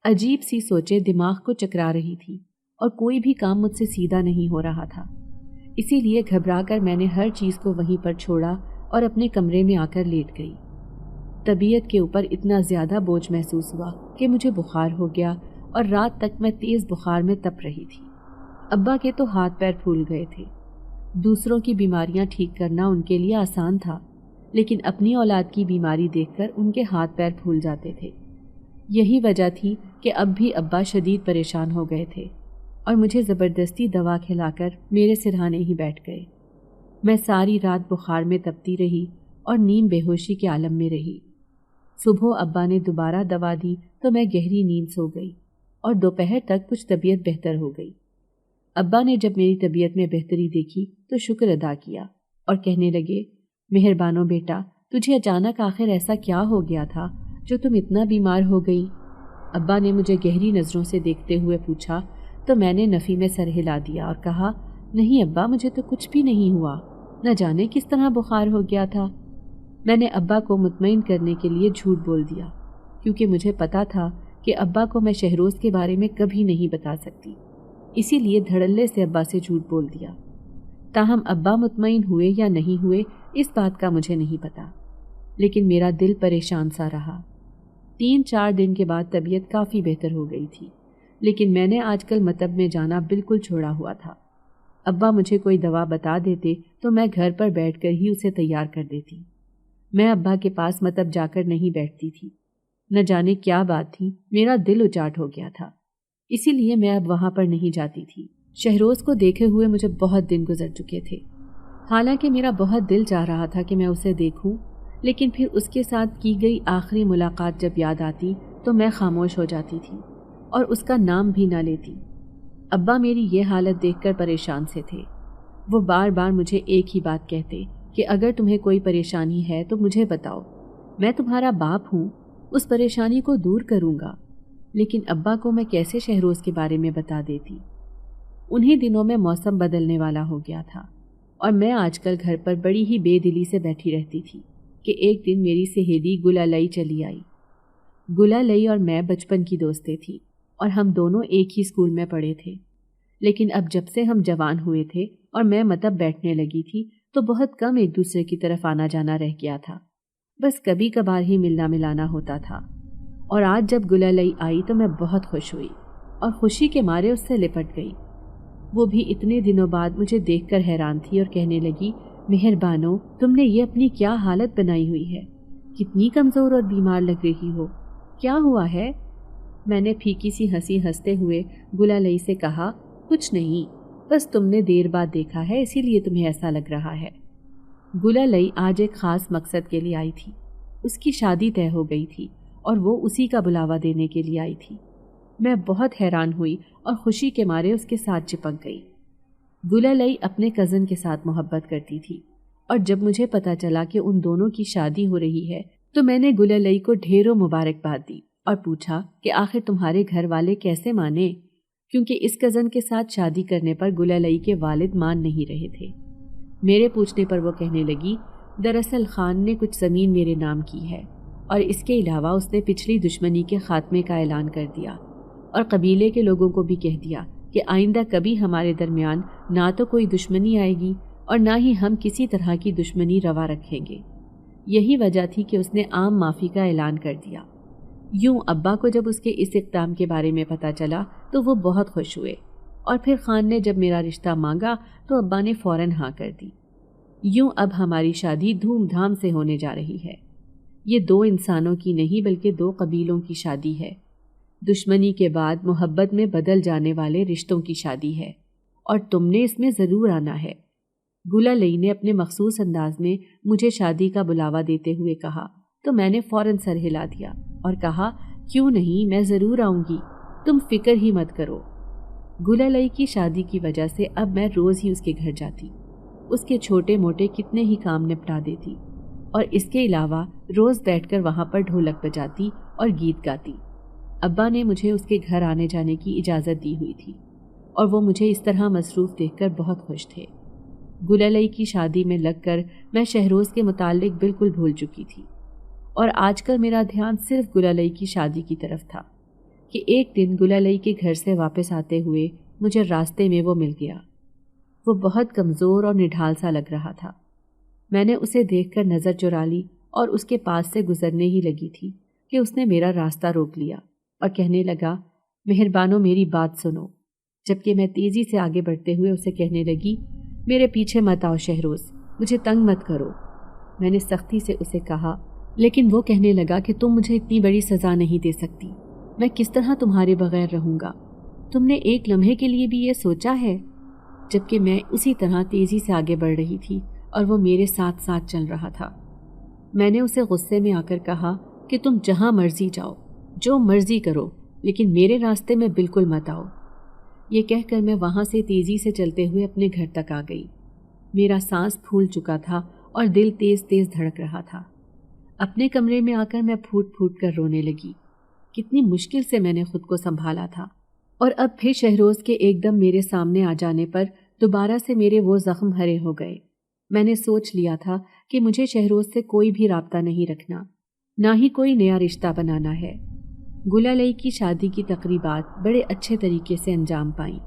عجیب سی سوچیں دماغ کو چکرا رہی تھی اور کوئی بھی کام مجھ سے سیدھا نہیں ہو رہا تھا۔ اسی لیے گھبرا کر میں نے ہر چیز کو وہیں پر چھوڑا اور اپنے کمرے میں آ کر لیٹ گئی۔ طبیعت کے اوپر اتنا زیادہ بوجھ محسوس ہوا کہ مجھے بخار ہو گیا اور رات تک میں تیز بخار میں تپ رہی تھی۔ ابا کے تو ہاتھ پیر پھول گئے تھے۔ دوسروں کی بیماریاں ٹھیک کرنا ان کے لیے آسان تھا، لیکن اپنی اولاد کی بیماری دیکھ کر ان کے ہاتھ پیر پھول جاتے تھے۔ یہی وجہ تھی کہ اب بھی ابا شدید پریشان ہو گئے تھے اور مجھے زبردستی دوا کھلا کر میرے سرہانے ہی بیٹھ گئے۔ میں ساری رات بخار میں تپتی رہی اور نیم بے ہوشی کے عالم میں رہی۔ صبح ابا نے دوبارہ دوا دی تو میں گہری نیند سو گئی اور دوپہر تک کچھ طبیعت بہتر ہو گئی۔ ابا نے جب میری طبیعت میں بہتری دیکھی تو شکر ادا کیا اور کہنے لگے، مہر بانو بیٹا، تجھے اچانک آخر ایسا کیا ہو گیا تھا جو تم اتنا بیمار ہو گئی؟ ابا نے مجھے گہری نظروں سے دیکھتے ہوئے پوچھا تو میں نے نفی میں سر ہلا دیا اور کہا، نہیں ابا، مجھے تو کچھ بھی نہیں ہوا، نہ جانے کس طرح بخار ہو گیا تھا۔ میں نے ابا کو مطمئن کرنے کے لیے جھوٹ بول دیا، کیونکہ مجھے پتا تھا کہ ابا کو میں شہروز کے بارے میں کبھی نہیں بتا سکتی، اسی لیے دھڑلے سے ابا سے جھوٹ بول دیا۔ تاہم ابا مطمئن ہوئے یا نہیں ہوئے اس بات کا مجھے نہیں پتا، لیکن میرا دل پریشان سا رہا۔ 3-4 دن کے بعد طبیعت کافی بہتر ہو گئی تھی، لیکن میں نے آج کل مطب میں جانا بالکل چھوڑا ہوا تھا۔ ابا مجھے کوئی دوا بتا دیتے تو میں گھر پر بیٹھ کر ہی اسے تیار کر دیتی۔ میں ابا کے پاس مطب جا کر نہیں بیٹھتی تھی، نہ جانے کیا بات تھی، میرا دل اچاٹ ہو گیا تھا، اسی لیے میں اب وہاں پر نہیں جاتی تھی۔ شہروز کو دیکھے ہوئے مجھے بہت دن گزر چکے تھے، حالانکہ میرا بہت دل چاہ رہا تھا کہ میں اسے دیکھوں، لیکن پھر اس کے ساتھ کی گئی آخری ملاقات جب یاد آتی تو میں خاموش ہو جاتی تھی اور اس کا نام بھی نہ لیتی۔ ابا میری یہ حالت دیکھ کر پریشان سے تھے۔ وہ بار بار مجھے ایک ہی بات کہتے کہ اگر تمہیں کوئی پریشانی ہے تو مجھے بتاؤ، میں تمہارا باپ ہوں، اس پریشانی کو دور کروں گا۔ لیکن ابا کو میں کیسے شہروز کے بارے میں بتا دیتی؟ انہی دنوں میں موسم بدلنے والا ہو گیا تھا اور میں آج کل گھر پر بڑی ہی بے دلی سے بیٹھی رہتی تھی کہ ایک دن میری سہیلی گلالئی چلی آئی۔ گلالئی اور میں بچپن کی دوستیں تھیں اور ہم دونوں ایک ہی اسکول میں پڑھے تھے، لیکن اب جب سے ہم جوان ہوئے تھے اور میں مطب بیٹھنے لگی تھی تو بہت کم ایک دوسرے کی طرف آنا جانا رہ گیا تھا، بس کبھی کبھار ہی ملنا ملانا ہوتا تھا۔ اور آج جب گلالئی آئی تو میں بہت خوش ہوئی اور خوشی کے مارے اس سے لپٹ گئی۔ وہ بھی اتنے دنوں بعد مجھے دیکھ کر حیران تھی اور کہنے لگی، مہر بانو، تم نے یہ اپنی کیا حالت بنائی ہوئی ہے؟ کتنی کمزور اور بیمار لگ رہی ہو، کیا ہوا ہے؟ میں نے پھیکی سی ہنسی ہنستے ہوئے گلالئی سے کہا، کچھ نہیں، بس تم نے دیر بعد دیکھا ہے اسی لیے تمہیں ایسا لگ رہا ہے۔ گلالئی آج ایک خاص مقصد کے لیے آئی تھی۔ اس کی شادی طے ہو گئی تھی اور وہ اسی کا بلاوا دینے کے لیے آئی تھی۔ میں بہت حیران ہوئی اور خوشی کے مارے اس کے ساتھ چپک گئی۔ گلالئی اپنے کزن کے ساتھ محبت کرتی تھی اور جب مجھے پتا چلا کہ ان دونوں کی شادی ہو رہی ہے تو میں نے گلالئی کو ڈھیروں مبارکباد دی اور پوچھا کہ آخر تمہارے گھر والے کیسے مانے، کیونکہ اس کزن کے ساتھ شادی کرنے پر گلالئی کے والد مان نہیں رہے تھے۔ میرے پوچھنے پر وہ کہنے لگی، دراصل خان نے کچھ زمین میرے نام کی ہے اور اس کے علاوہ اس نے پچھلی دشمنی کے خاتمے کا اعلان کر دیا اور قبیلے کے لوگوں کو بھی کہہ دیا کہ آئندہ کبھی ہمارے درمیان نہ تو کوئی دشمنی آئے گی اور نہ ہی ہم کسی طرح کی دشمنی روا رکھیں گے۔ یہی وجہ تھی کہ اس نے عام معافی کا اعلان کر دیا۔ یوں ابا کو جب اس کے اس اقدام کے بارے میں پتہ چلا تو وہ بہت خوش ہوئے اور پھر خان نے جب میرا رشتہ مانگا تو ابا نے فوراً ہاں کر دی۔ یوں اب ہماری شادی دھوم دھام سے ہونے جا رہی ہے۔ یہ دو انسانوں کی نہیں بلکہ دو قبیلوں کی شادی ہے۔ دشمنی کے بعد محبت میں بدل جانے والے رشتوں کی شادی ہے اور تم نے اس میں ضرور آنا ہے۔ گلالئی نے اپنے مخصوص انداز میں مجھے شادی کا بلاوا دیتے ہوئے کہا تو میں نے فوراً سر ہلا دیا اور کہا، کیوں نہیں، میں ضرور آؤں گی، تم فکر ہی مت کرو۔ گلالئی کی شادی کی وجہ سے اب میں روز ہی اس کے گھر جاتی، اس کے چھوٹے موٹے کتنے ہی کام نپٹا دیتی اور اس کے علاوہ روز بیٹھ کر وہاں پر ڈھولک بجاتی اور گیت گاتی۔ ابا نے مجھے اس کے گھر آنے جانے کی اجازت دی ہوئی تھی اور وہ مجھے اس طرح مصروف دیکھ کر بہت خوش تھے۔ گلالئی کی شادی میں لگ کر میں شہروز کے متعلق بالکل بھول چکی تھی اور آج کل میرا دھیان صرف گلالئی کی شادی کی طرف تھا کہ ایک دن گلالئی کے گھر سے واپس آتے ہوئے مجھے راستے میں وہ مل گیا۔ وہ بہت کمزور اور نڈھال سا لگ رہا تھا۔ میں نے اسے دیکھ کر نظر چرا لی اور اس کے پاس سے گزرنے ہی لگی تھی کہ اس نے میرا راستہ روک لیا اور کہنے لگا، مہربانو میری بات سنو، جبکہ میں تیزی سے آگے بڑھتے ہوئے اسے کہنے لگی، میرے پیچھے مت آؤ شہروز، مجھے تنگ مت کرو۔ میں نے سختی سے اسے کہا، لیکن وہ کہنے لگا کہ تم مجھے اتنی بڑی سزا نہیں دے سکتی، میں کس طرح تمہارے بغیر رہوں گا؟ تم نے ایک لمحے کے لیے بھی یہ سوچا ہے؟ جبکہ میں اسی طرح تیزی سے آگے بڑھ رہی تھی اور وہ میرے ساتھ ساتھ چل رہا تھا۔ میں نے اسے غصے میں آ کر کہا کہ تم جہاں مرضی جاؤ، جو مرضی کرو، لیکن میرے راستے میں بالکل مت آؤ۔ یہ کہہ کر میں وہاں سے تیزی سے چلتے ہوئے اپنے گھر تک آ گئی۔ میرا سانس پھول چکا تھا اور دل تیز تیز دھڑک رہا تھا۔ اپنے کمرے میں آ کر میں پھوٹ پھوٹ کر رونے لگی۔ کتنی مشکل سے میں نے خود کو سنبھالا تھا اور اب پھر شہروز کے ایک دم میرے سامنے آ جانے پر دوبارہ سے میرے وہ زخم ہرے ہو گئے۔ میں نے سوچ لیا تھا کہ مجھے شہروز سے کوئی بھی رابطہ نہیں رکھنا، نہ ہی کوئی نیا رشتہ بنانا ہے۔ گلالئی کی شادی کی تقریبات بڑے اچھے طریقے سے انجام پائیں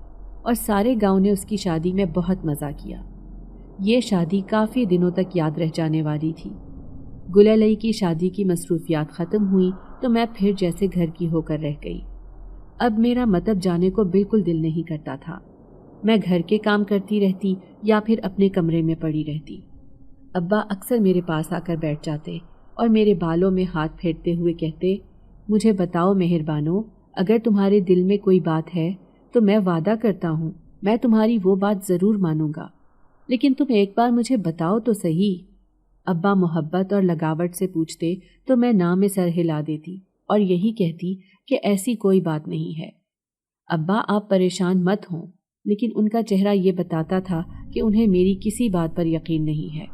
اور سارے گاؤں نے اس کی شادی میں بہت مزہ کیا۔ یہ شادی کافی دنوں تک یاد رہ جانے والی تھی۔ گلالئی کی شادی کی مصروفیات ختم ہوئیں تو میں پھر جیسے گھر کی ہو کر رہ گئی۔ اب میرا مطب جانے کو بالکل دل نہیں کرتا تھا۔ میں گھر کے کام کرتی رہتی یا پھر اپنے کمرے میں پڑی رہتی۔ ابا اکثر میرے پاس آ کر بیٹھ جاتے اور میرے بالوں میں ہاتھ پھیرتے ہوئے کہتے، مجھے بتاؤ مہربانو، اگر تمہارے دل میں کوئی بات ہے تو میں وعدہ کرتا ہوں میں تمہاری وہ بات ضرور مانوں گا، لیکن تم ایک بار مجھے بتاؤ تو صحیح۔ ابا محبت اور لگاوٹ سے پوچھتے تو میں نہ میں سر ہلا دیتی اور یہی کہتی کہ ایسی کوئی بات نہیں ہے۔ ابا آپ پریشان مت ہوں، لیکن ان کا چہرہ یہ بتاتا تھا کہ انہیں میری کسی بات پر یقین نہیں ہے۔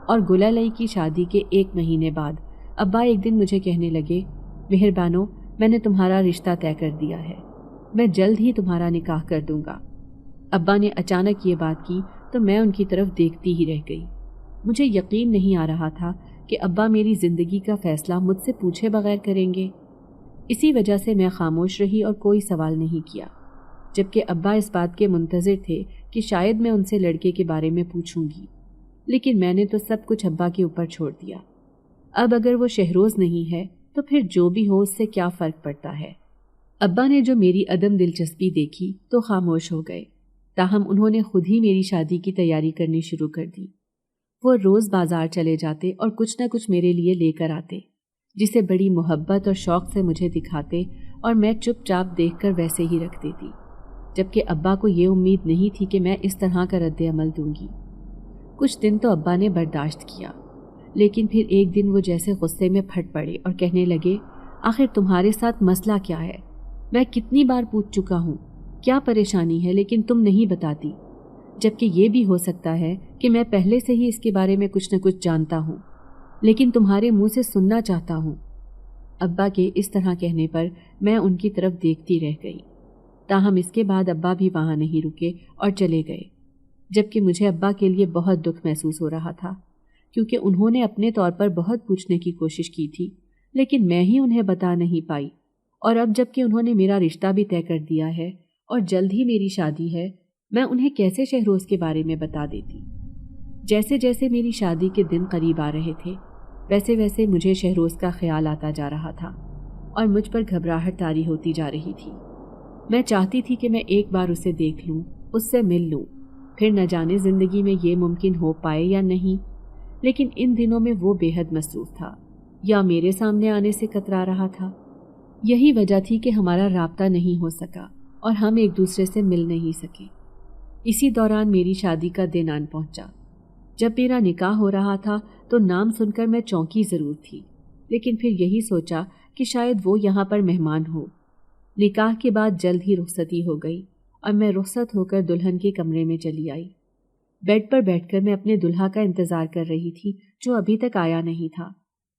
اور گلالئی کی شادی کے 1 مہینے بعد ابا ایک دن مجھے کہنے لگے، مہربانو میں نے تمہارا رشتہ طے کر دیا ہے، میں جلد ہی تمہارا نکاح کر دوں گا۔ ابا نے اچانک یہ بات کی تو میں ان کی طرف دیکھتی ہی رہ گئی۔ مجھے یقین نہیں آ رہا تھا کہ ابا میری زندگی کا فیصلہ مجھ سے پوچھے بغیر کریں گے۔ اسی وجہ سے میں خاموش رہی اور کوئی سوال نہیں کیا، جبکہ ابا اس بات کے منتظر تھے کہ شاید میں ان سے لڑکے کے بارے میں پوچھوں گی، لیکن میں نے تو سب کچھ ابا کے اوپر چھوڑ دیا۔ اب اگر وہ شہروز نہیں ہے تو پھر جو بھی ہو اس سے کیا فرق پڑتا ہے۔ ابا نے جو میری عدم دلچسپی دیکھی تو خاموش ہو گئے، تاہم انہوں نے خود ہی میری شادی کی تیاری کرنی شروع کر دی۔ وہ روز بازار چلے جاتے اور کچھ نہ کچھ میرے لیے لے کر آتے، جسے بڑی محبت اور شوق سے مجھے دکھاتے اور میں چپ چاپ دیکھ کر ویسے ہی رکھ دیتی، جبکہ ابا کو یہ امید نہیں تھی کہ میں اس طرح کا رد عمل دوں گی۔ کچھ دن تو ابا نے برداشت کیا، لیکن پھر ایک دن وہ جیسے غصے میں پھٹ پڑے اور کہنے لگے، آخر تمہارے ساتھ مسئلہ کیا ہے؟ میں کتنی بار پوچھ چکا ہوں کیا پریشانی ہے، لیکن تم نہیں بتاتی، جبکہ یہ بھی ہو سکتا ہے کہ میں پہلے سے ہی اس کے بارے میں کچھ نہ کچھ جانتا ہوں، لیکن تمہارے منہ سے سننا چاہتا ہوں۔ ابا کے اس طرح کہنے پر میں ان کی طرف دیکھتی رہ گئی، تاہم اس کے بعد ابا بھی وہاں نہیں رکے اور چلے گئے، جبکہ مجھے ابا کے لیے بہت دکھ محسوس ہو رہا تھا، کیونکہ انہوں نے اپنے طور پر بہت پوچھنے کی کوشش کی تھی، لیکن میں ہی انہیں بتا نہیں پائی، اور اب جب کہ انہوں نے میرا رشتہ بھی طے کر دیا ہے اور جلد ہی میری شادی ہے، میں انہیں کیسے شہروز کے بارے میں بتا دیتی۔ جیسے جیسے میری شادی کے دن قریب آ رہے تھے، ویسے ویسے مجھے شہروز کا خیال آتا جا رہا تھا اور مجھ پر گھبراہٹ طاری ہوتی جا رہی تھی۔ میں چاہتی تھی کہ میں ایک بار اسے دیکھ لوں، اس سے مل لوں، پھر نہ جانے زندگی میں یہ ممکن ہو پائے یا نہیں، لیکن ان دنوں میں وہ بے حد مصروف تھا یا میرے سامنے آنے سے کترا رہا تھا۔ یہی وجہ تھی کہ ہمارا رابطہ نہیں ہو سکا اور ہم ایک دوسرے سے مل نہیں سکے۔ اسی دوران میری شادی کا دن آن پہنچا۔ جب میرا نکاح ہو رہا تھا تو نام سن کر میں چونکی ضرور تھی، لیکن پھر یہی سوچا کہ شاید وہ یہاں پر مہمان ہو۔ نکاح کے بعد جلد ہی رخصتی ہو گئی اور میں رخصت ہو کر دلہن کے کمرے میں چلی آئی۔ بیڈ پر بیٹھ کر میں اپنے دلہا کا انتظار کر رہی تھی جو ابھی تک آیا نہیں تھا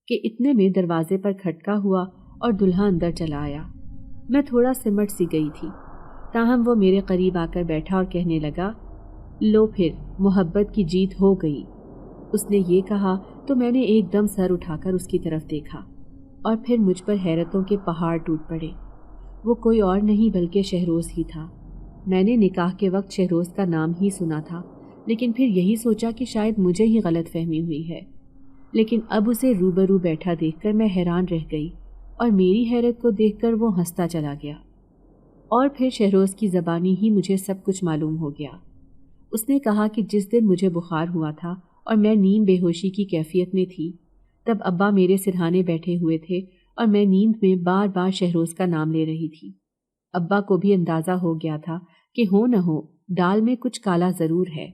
کہ اتنے میں دروازے پر کھٹکا ہوا اور دلہا اندر چلا آیا۔ میں تھوڑا سمٹ سی گئی تھی، تاہم وہ میرے قریب آ کر بیٹھا اور کہنے لگا، لو پھر محبت کی جیت ہو گئی۔ اس نے یہ کہا تو میں نے ایک دم سر اٹھا کر اس کی طرف دیکھا اور پھر مجھ پر حیرتوں کے پہاڑ ٹوٹ پڑے۔ وہ کوئی اور نہیں بلکہ شہروز ہی تھا۔ میں نے نکاح کے وقت شہروز کا نام ہی سنا تھا، لیکن پھر یہی سوچا کہ شاید مجھے ہی غلط فہمی ہوئی ہے، لیکن اب اسے روبرو بیٹھا دیکھ کر میں حیران رہ گئی اور میری حیرت کو دیکھ کر وہ ہنستا چلا گیا۔ اور پھر شہروز کی زبانی ہی مجھے سب کچھ معلوم ہو گیا۔ اس نے کہا کہ جس دن مجھے بخار ہوا تھا اور میں نیند بے ہوشی کی کیفیت میں تھی، تب ابا میرے سرہانے بیٹھے ہوئے تھے اور میں نیند میں بار بار شہروز کا نام لے رہی تھی۔ ابا کو بھی اندازہ ہو گیا تھا کہ ہو نہ ہو دال میں کچھ کالا ضرور ہے،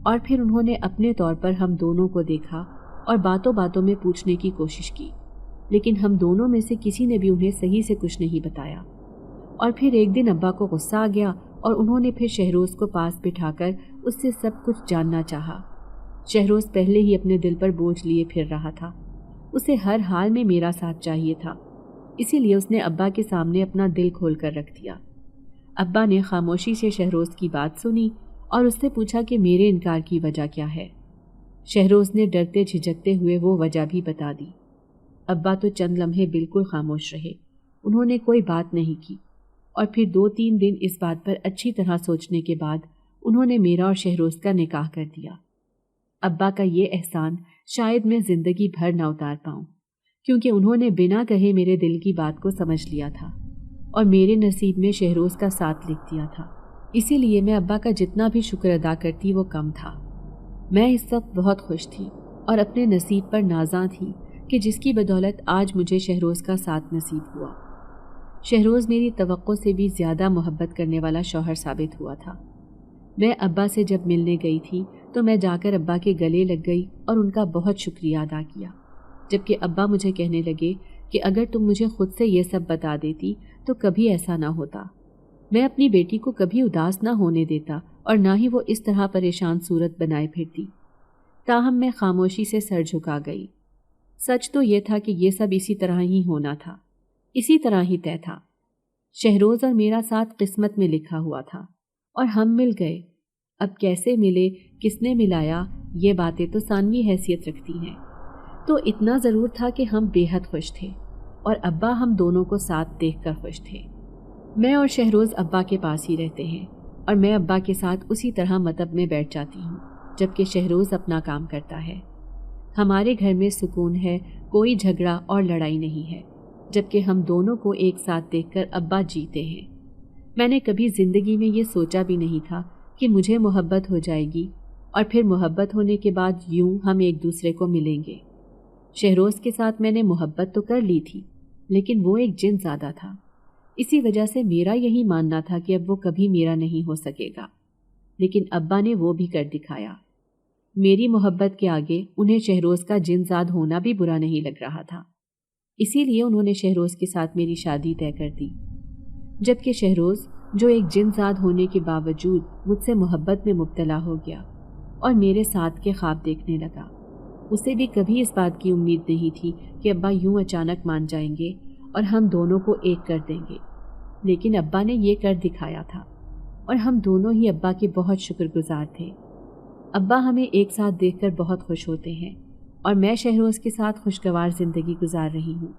اور پھر انہوں نے اپنے طور پر ہم دونوں کو دیکھا اور باتوں باتوں میں پوچھنے کی کوشش کی، لیکن ہم دونوں میں سے کسی نے بھی انہیں صحیح سے کچھ نہیں بتایا۔ اور پھر ایک دن ابا کو غصہ آ گیا اور انہوں نے پھر شہروز کو پاس بٹھا کر اس سے سب کچھ جاننا چاہا۔ شہروز پہلے ہی اپنے دل پر بوجھ لیے پھر رہا تھا، اسے ہر حال میں میرا ساتھ چاہیے تھا، اسی لیے اس نے ابا کے سامنے اپنا دل کھول کر رکھ دیا۔ ابا نے خاموشی سے شہروز کی بات سنی اور اس سے پوچھا کہ میرے انکار کی وجہ کیا ہے۔ شہروز نے ڈرتے جھجکتے ہوئے وہ وجہ بھی بتا دی۔ ابا تو چند لمحے بالکل خاموش رہے، انہوں نے کوئی بات نہیں کی، اور پھر 2-3 دن اس بات پر اچھی طرح سوچنے کے بعد انہوں نے میرا اور شہروز کا نکاح کر دیا۔ ابا کا یہ احسان شاید میں زندگی بھر نہ اتار پاؤں، کیونکہ انہوں نے بنا کہے میرے دل کی بات کو سمجھ لیا تھا اور میرے نصیب میں شہروز کا ساتھ لکھ دیا تھا۔ اسی لیے میں ابا کا جتنا بھی شکر ادا کرتی وہ کم تھا۔ میں اس وقت بہت خوش تھی اور اپنے نصیب پر نازاں تھی کہ جس کی بدولت آج مجھے شہروز کا ساتھ نصیب ہوا۔ شہروز میری توقع سے بھی زیادہ محبت کرنے والا شوہر ثابت ہوا تھا۔ میں ابا سے جب ملنے گئی تھی تو میں جا کر ابا کے گلے لگ گئی اور ان کا بہت شکریہ ادا کیا، جبکہ ابا مجھے کہنے لگے کہ اگر تم مجھے خود سے یہ سب بتا دیتی تو کبھی ایسا نہ ہوتا، میں اپنی بیٹی کو کبھی اداس نہ ہونے دیتا اور نہ ہی وہ اس طرح پریشان صورت بنائے پھرتی۔ تاہم میں خاموشی سے سر جھکا گئی۔ سچ تو یہ تھا کہ یہ سب اسی طرح ہی ہونا تھا، اسی طرح ہی طے تھا۔ شہروز اور میرا ساتھ قسمت میں لکھا ہوا تھا اور ہم مل گئے۔ اب کیسے ملے، کس نے ملایا، یہ باتیں تو ثانوی حیثیت رکھتی ہیں۔ تو اتنا ضرور تھا کہ ہم بے حد خوش تھے اور ابا ہم دونوں کو ساتھ دیکھ کر خوش تھے۔ میں اور شہروز ابا کے پاس ہی رہتے ہیں اور میں ابا کے ساتھ اسی طرح مطب میں بیٹھ جاتی ہوں جبکہ شہروز اپنا کام کرتا ہے۔ ہمارے گھر میں سکون ہے، کوئی جھگڑا اور لڑائی نہیں ہے، جبکہ ہم دونوں کو ایک ساتھ دیکھ کر ابا جیتے ہیں۔ میں نے کبھی زندگی میں یہ سوچا بھی نہیں تھا کہ مجھے محبت ہو جائے گی اور پھر محبت ہونے کے بعد یوں ہم ایک دوسرے کو ملیں گے۔ شہروز کے ساتھ میں نے محبت تو کر لی تھی، لیکن وہ ایک جن زادہ تھا۔ اسی وجہ سے میرا یہی ماننا تھا کہ اب وہ کبھی میرا نہیں ہو سکے گا، لیکن ابا نے وہ بھی کر دکھایا۔ میری محبت کے آگے انہیں شہروز کا جن زاد ہونا بھی برا نہیں لگ رہا تھا، اسی لیے انہوں نے شہروز کے ساتھ میری شادی طے کر دی۔ جبکہ شہروز، جو ایک جن زاد ہونے کے باوجود مجھ سے محبت میں مبتلا ہو گیا اور میرے ساتھ کے خواب دیکھنے لگا، اسے بھی کبھی اس بات کی امید نہیں تھی کہ ابا یوں اچانک مان جائیں گے اور ہم دونوں کو ایک کر دیں گے، لیکن ابا نے یہ کر دکھایا تھا اور ہم دونوں ہی ابا کے بہت شکر گزار تھے۔ ابا ہمیں ایک ساتھ دیکھ کر بہت خوش ہوتے ہیں اور میں شہروز کے ساتھ خوشگوار زندگی گزار رہی ہوں۔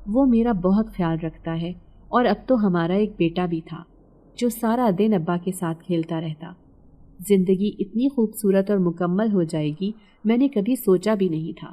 وہ میرا بہت خیال رکھتا ہے اور اب تو ہمارا ایک بیٹا بھی تھا جو سارا دن ابا کے ساتھ کھیلتا رہتا۔ زندگی اتنی خوبصورت اور مکمل ہو جائے گی میں نے کبھی سوچا بھی نہیں تھا۔